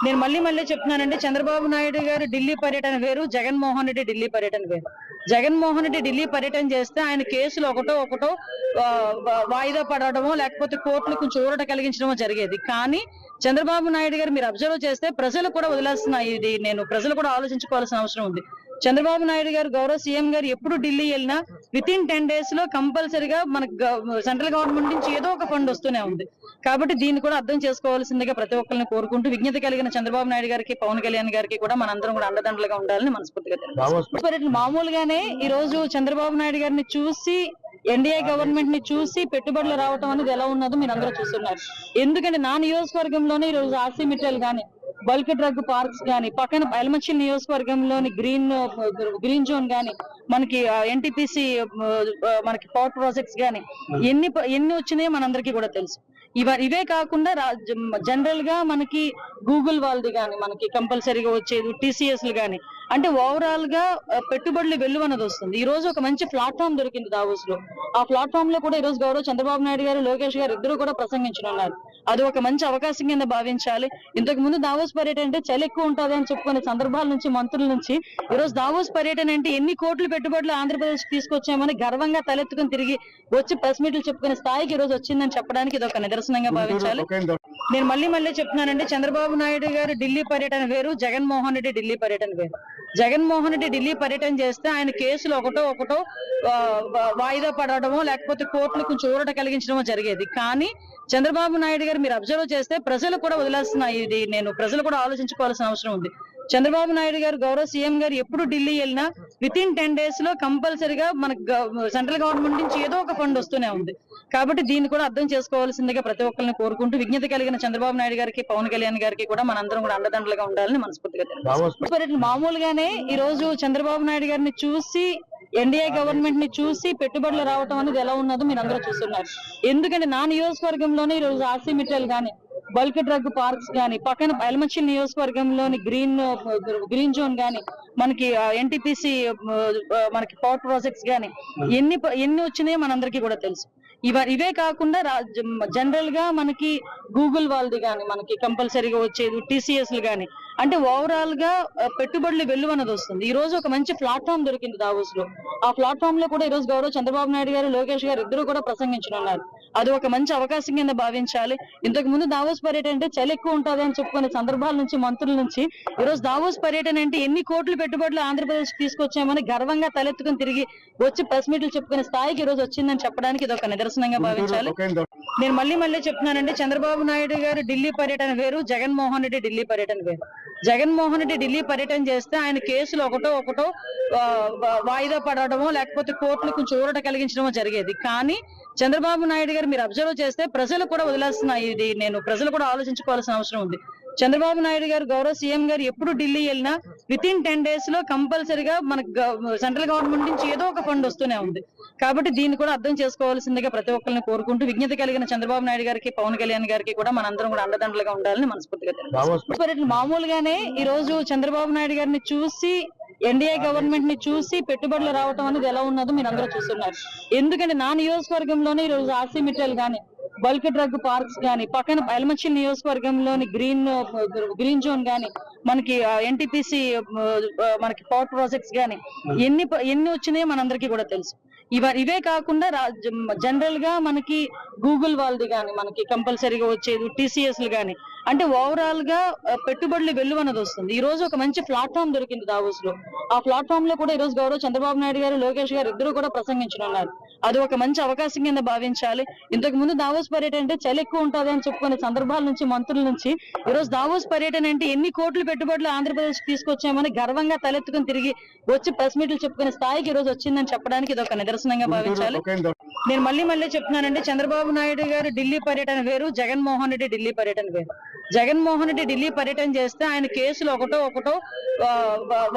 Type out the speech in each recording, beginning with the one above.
నేను మళ్ళీ చెప్తున్నానండి, చంద్రబాబు నాయుడు గారు ఢిల్లీ పర్యటన వేరు, జగన్మోహన్ రెడ్డి ఢిల్లీ పర్యటన వేరు. జగన్మోహన్ రెడ్డి ఢిల్లీ పర్యటన చేస్తే ఆయన కేసులు ఒకటో వాయిదా పడడమో లేకపోతే కోర్టులు కొంచెం ఊరట కలిగించడమో జరిగేది. కానీ చంద్రబాబు నాయుడు గారు మీరు అబ్జర్వ్ చేస్తే ప్రజలు కూడా వదిలేస్తున్నా, ఇది ప్రజలు కూడా ఆలోచించుకోవాల్సిన అవసరం ఉంది. చంద్రబాబు నాయుడు గారు గౌరవ సీఎం గారు ఎప్పుడు ఢిల్లీ వెళ్ళినా వితిన్ 10 days లో కంపల్సరీగా మనకు సెంట్రల్ గవర్నమెంట్ నుంచి ఏదో ఒక ఫండ్ వస్తూనే ఉంది. కాబట్టి దీన్ని కూడా అర్థం చేసుకోవాల్సిందిగా ప్రతి ఒక్కరిని కోరుకుంటూ, విజ్ఞత కలిగిన చంద్రబాబు నాయుడు గారికి, పవన్ కళ్యాణ్ గారికి కూడా మనందరం కూడా అండదండలుగా ఉండాలని మనస్ఫూర్తిగా తెలియజేస్తున్నాం. మామూలుగానే ఈ రోజు చంద్రబాబు నాయుడు గారిని చూసి, ఎన్డీఏ గవర్నమెంట్ ని చూసి పెట్టుబడులు రావటం అనేది ఎలా ఉన్నదో మీరు అందరూ చూస్తున్నారు. ఎందుకంటే నా నియోజకవర్గంలోనే ఈ రోజు ఆర్సీ మిట్టల్ గానీ, బల్క్ డ్రగ్ పార్క్స్ గానీ, పక్కన ఎలమంచిల్ నియోజకవర్గంలోని గ్రీన్ జోన్ గానీ, మనకి ఎన్టీపీసీ మనకి పవర్ ప్రాజెక్ట్స్ గానీ ఎన్ని వచ్చినాయో మనందరికీ కూడా తెలుసు. ఇవే కాకుండా జనరల్ గా మనకి గూగుల్ వాళ్ళది గానీ, మనకి కంపల్సరీగా వచ్చేది టీసీఎస్ గానీ, అంటే ఓవరాల్ గా పెట్టుబడులు వెలువ అనేది వస్తుంది. ఈ రోజు ఒక మంచి ప్లాట్ఫామ్ దొరికింది దావోస్ లో. ఆ ప్లాట్ఫామ్ లో కూడా ఈ రోజు గౌరవ చంద్రబాబు నాయుడు గారు, లోకేష్ గారు ఇద్దరు కూడా ప్రసంగించనున్నారు. అది ఒక మంచి అవకాశం కింద భావించాలి. ఇంతకు ముందు దావోస్ పర్యటన అంటే చలి ఎక్కువ ఉంటది అని చెప్పుకునే సందర్భాల నుంచి, మంత్రుల నుంచి ఈ రోజు దావోస్ పర్యటన అంటే ఎన్ని కోట్ల పెట్టుబడులు ఆంధ్రప్రదేశ్ తీసుకొచ్చామని గర్వంగా తలెత్తుకుని తిరిగి వచ్చి ప్రెస్ మీట్లు చెప్పుకునే స్థాయికి ఈ రోజు వచ్చిందని చెప్పడానికి ఇది ఒక నిదర్శనంగా భావించాలి. నేను మళ్ళీ చెప్తున్నానండి, చంద్రబాబు నాయుడు గారు ఢిల్లీ పర్యటన వేరు, జగన్మోహన్ రెడ్డి ఢిల్లీ పర్యటన వేరు. జగన్మోహన్ రెడ్డి ఢిల్లీ పర్యటన చేస్తే ఆయన కేసులు ఒకటో వాయిదా పడడమో లేకపోతే కోర్టులు కొంచెం ఊరట కలిగించడమో జరిగేది. కానీ చంద్రబాబు నాయుడు గారు మీరు అబ్జర్వ్ చేస్తే ప్రజలు కూడా వదిలేస్తున్నా, ఇది ప్రజలు కూడా ఆలోచించుకోవాల్సిన అవసరం ఉంది. చంద్రబాబు నాయుడు గారు గౌరవ సీఎం గారు ఎప్పుడు ఢిల్లీ వెళ్ళినా వితిన్ 10 days లో కంపల్సరీగా మనకు సెంట్రల్ గవర్నమెంట్ నుంచి ఏదో ఒక ఫండ్ వస్తూనే ఉంది. కాబట్టి దీన్ని కూడా అర్థం చేసుకోవాల్సిందిగా ప్రతి ఒక్కరిని కోరుకుంటూ, విజ్ఞత కలిగిన చంద్రబాబు నాయుడు గారికి, పవన్ కళ్యాణ్ గారికి కూడా మనందరం కూడా అండదండలుగా ఉండాలని మనస్ఫూర్తిగా తెలియజేస్తున్నాం. మామూలుగానే ఈ రోజు చంద్రబాబు నాయుడు గారిని చూసి, ఎన్డీఏ గవర్నమెంట్ ని చూసి పెట్టుబడులు రావటం అనేది ఎలా ఉన్నదో మీరు అందరూ చూస్తున్నారు. ఎందుకంటే నా నియోజకవర్గంలోనే ఈ రోజు ఆర్సీ మిట్టల్ గానీ, బల్క్ డ్రగ్ పార్క్స్ గానీ, పక్కన ఎలమంచిల్ నియోజకవర్గంలోని గ్రీన్ జోన్ గానీ, మనకి ఎన్టీపీసీ మనకి పవర్ ప్రాజెక్ట్స్ గానీ ఎన్ని వచ్చినాయో మనందరికీ కూడా తెలుసు. ఇవే కాకుండా జనరల్ గా మనకి గూగుల్ వాళ్ళది గానీ, మనకి కంపల్సరీగా వచ్చేది టీసీఎస్ గానీ, అంటే ఓవరాల్ గా పెట్టుబడులు వెలువ అనేది వస్తుంది. ఈ రోజు ఒక మంచి ప్లాట్ఫామ్ దొరికింది దావోస్ లో. ఆ ప్లాట్ఫామ్ లో కూడా ఈ రోజు గౌరవ చంద్రబాబు నాయుడు గారు, లోకేష్ గారు ఇద్దరు కూడా ప్రసంగించనున్నారు. అది ఒక మంచి అవకాశం కింద భావించాలి. ఇంతకు ముందు దావోస్ పర్యటన అంటే చలి ఎక్కువ ఉంటది అని చెప్పుకునే సందర్భాల నుంచి, మంత్రుల నుంచి ఈ రోజు దావోస్ పర్యటన అంటే ఎన్ని కోట్ల పెట్టుబడులు ఆంధ్రప్రదేశ్ తీసుకొచ్చామని గర్వంగా తలెత్తుకుని తిరిగి వచ్చి ప్రెస్ మీట్లు చెప్పుకునే స్థాయికి ఈ రోజు వచ్చిందని చెప్పడానికి ఇది ఒక నిదర్శనంగా భావించాలి. నేను మళ్ళీ చెప్తున్నానండి, చంద్రబాబు నాయుడు గారు ఢిల్లీ పర్యటన వేరు, జగన్మోహన్ రెడ్డి ఢిల్లీ పర్యటన వేరు. జగన్మోహన్ రెడ్డి ఢిల్లీ పర్యటన చేస్తే ఆయన కేసులు ఒకటో వాయిదా పడడమో లేకపోతే కోర్టులు కొంచెం ఊరట కలిగించడమో జరిగేది. కానీ చంద్రబాబు నాయుడు గారు మీరు అబ్జర్వ్ చేస్తే ప్రజలు కూడా వదిలేస్తున్నా, ఇది ప్రజలు కూడా ఆలోచించుకోవాల్సిన అవసరం ఉంది. చంద్రబాబు నాయుడు గారు గౌరవ సీఎం గారు ఎప్పుడు ఢిల్లీ వెళ్ళినా వితిన్ 10 days లో కంపల్సరీగా మనకు సెంట్రల్ గవర్నమెంట్ నుంచి ఏదో ఒక ఫండ్ వస్తూనే ఉంది. కాబట్టి దీన్ని కూడా అర్థం చేసుకోవాల్సిందిగా ప్రతి ఒక్కరిని కోరుకుంటూ, విజ్ఞత కలిగిన చంద్రబాబు నాయుడు గారికి, పవన్ కళ్యాణ్ గారికి కూడా మనందరం కూడా అండదండలుగా ఉండాలని మనస్ఫూర్తిగా తెలియజేస్తున్నాం. మామూలుగానే ఈ రోజు చంద్రబాబు నాయుడు గారిని చూసి, ఎన్డీఏ గవర్నమెంట్ ని చూసి పెట్టుబడులు రావటం అనేది ఎలా ఉన్నదో మీరు అందరూ చూస్తున్నారు. ఎందుకంటే నా నియోజకవర్గంలోనే ఈ రోజు ఆర్సీ మిట్టల్ గానీ, బల్క్ డ్రగ్ పార్క్స్ గానీ, పక్కన ఎలమంచిల్ నియోజకవర్గంలోని గ్రీన్ జోన్ గానీ, మనకి ఎన్టీపీసీ మనకి పవర్ ప్రాజెక్ట్స్ గానీ ఎన్ని వచ్చినాయో మనందరికీ కూడా తెలుసు. ఇవే కాకుండా జనరల్ గా మనకి గూగుల్ వాళ్ళది గానీ, మనకి కంపల్సరీగా వచ్చేది టీసీఎస్ గానీ, అంటే ఓవరాల్ గా పెట్టుబడులు వెలువ అనేది వస్తుంది. ఈ రోజు ఒక మంచి ప్లాట్ఫామ్ దొరికింది దావోస్ లో. ఆ ప్లాట్ఫామ్ లో కూడా ఈ రోజు గౌరవ చంద్రబాబు నాయుడు గారు, లోకేష్ గారు ఇద్దరు కూడా ప్రసంగించనున్నారు. అది ఒక మంచి అవకాశం కింద భావించాలి. ఇంతకు ముందు దావోస్ పర్యటన అంటే చలి ఎక్కువ ఉంటది అని చెప్పుకునే సందర్భాల నుంచి, మంత్రుల నుంచి ఈ రోజు దావోస్ పర్యటన అంటే ఎన్ని కోట్ల పెట్టుబడులు ఆంధ్రప్రదేశ్ తీసుకొచ్చామని గర్వంగా తలెత్తుకుని తిరిగి వచ్చి ప్రెస్ మీట్లు చెప్పుకునే స్థాయికి ఈ రోజు వచ్చిందని చెప్పడానికి ఇది ఒక నిదర్శనంగా భావించాలి. నేను మళ్ళీ చెప్తున్నానండి, చంద్రబాబు నాయుడు గారు ఢిల్లీ పర్యటన వేరు, జగన్మోహన్ రెడ్డి ఢిల్లీ పర్యటన వేరు. జగన్మోహన్ రెడ్డి ఢిల్లీ పర్యటన చేస్తే ఆయన కేసులు ఒకటో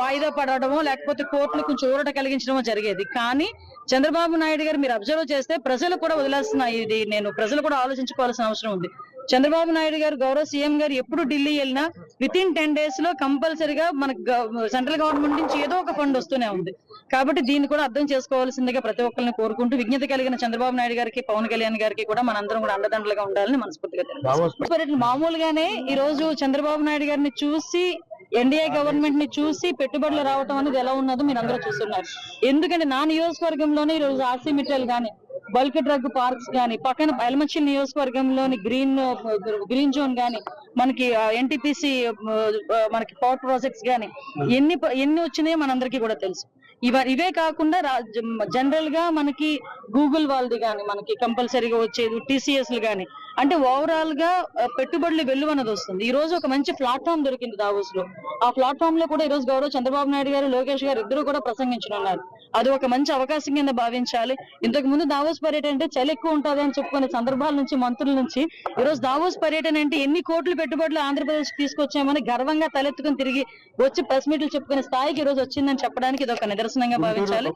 వాయిదా పడడమో లేకపోతే కోర్టులు కొంచెం ఊరట కలిగించడమో జరిగేది. కానీ చంద్రబాబు నాయుడు గారు మీరు అబ్జర్వ్ చేస్తే ప్రజలు కూడా వదిలేస్తున్నా, ఇది ప్రజలు కూడా ఆలోచించుకోవాల్సిన అవసరం ఉంది. చంద్రబాబు నాయుడు గారు గౌరవ సీఎం గారు ఎప్పుడు ఢిల్లీ వెళ్ళినా విత్ ఇన్ 10 days లో కంపల్సరిగా మనకు సెంట్రల్ గవర్నమెంట్ నుంచి ఏదో ఒక ఫండ్ వస్తూనే ఉంది. కాబట్టి దీన్ని కూడా అర్థం చేసుకోవాల్సిందిగా ప్రతి ఒక్కరిని కోరుకుంటూ, విజ్ఞత కలిగిన చంద్రబాబు నాయుడు గారికి, పవన్ కళ్యాణ్ గారికి కూడా మనందరం కూడా అండదండలుగా ఉండాలని మనస్ఫూర్తిగా తెలియజేస్తున్నాం. మామూలుగానే ఈ రోజు చంద్రబాబు నాయుడు గారిని చూసి, ఎన్డీఏ గవర్నమెంట్ ని చూసి పెట్టుబడులు రావటం అనేది ఎలా ఉన్నదో మీరు అందరూ చూస్తున్నారు. ఎందుకంటే నా నియోజకవర్గంలోనే ఈ రోజు ఆర్సీమిటల్ గానీ, బల్క్ డ్రగ్ పార్క్స్ గానీ, పక్కన ఎలమంచిల్ నియోజకవర్గంలోని గ్రీన్ జోన్ గానీ, మనకి ఎన్టీపీసీ మనకి పవర్ ప్రాజెక్ట్స్ గానీ ఎన్ని వచ్చినాయో మనందరికీ కూడా తెలుసు. ఇవే కాకుండా జనరల్ గా మనకి గూగుల్ వాళ్ళది గానీ, మనకి కంపల్సరీగా వచ్చేది టీసీఎస్లు గానీ, అంటే ఓవరాల్ గా పెట్టుబడులు వెళ్ళు అనేది వస్తుంది. ఈ రోజు ఒక మంచి ప్లాట్ఫామ్ దొరికింది దావోస్ లో. ఆ ప్లాట్ఫామ్ లో కూడా ఈ రోజు గౌరవ చంద్రబాబు నాయుడు గారు, లోకేష్ గారు ఇద్దరు కూడా ప్రసంగించనున్నారు. అది ఒక మంచి అవకాశం కింద భావించాలి. ఇంతకు ముందు దావోస్ పర్యటన అంటే చలి ఎక్కువ ఉంటది అని చెప్పుకునే సందర్భాల నుంచి, మంత్రుల నుంచి ఈ రోజు దావోస్ పర్యటన అంటే ఎన్ని కోట్ల పెట్టుబడులు ఆంధ్రప్రదేశ్ తీసుకొచ్చామని గర్వంగా తలెత్తుకుని తిరిగి వచ్చి ప్రెస్ మీట్లు చెప్పుకునే స్థాయికి ఈ రోజు వచ్చిందని చెప్పడానికి ఇది ఒక నిదర్శనంగా భావించాలి.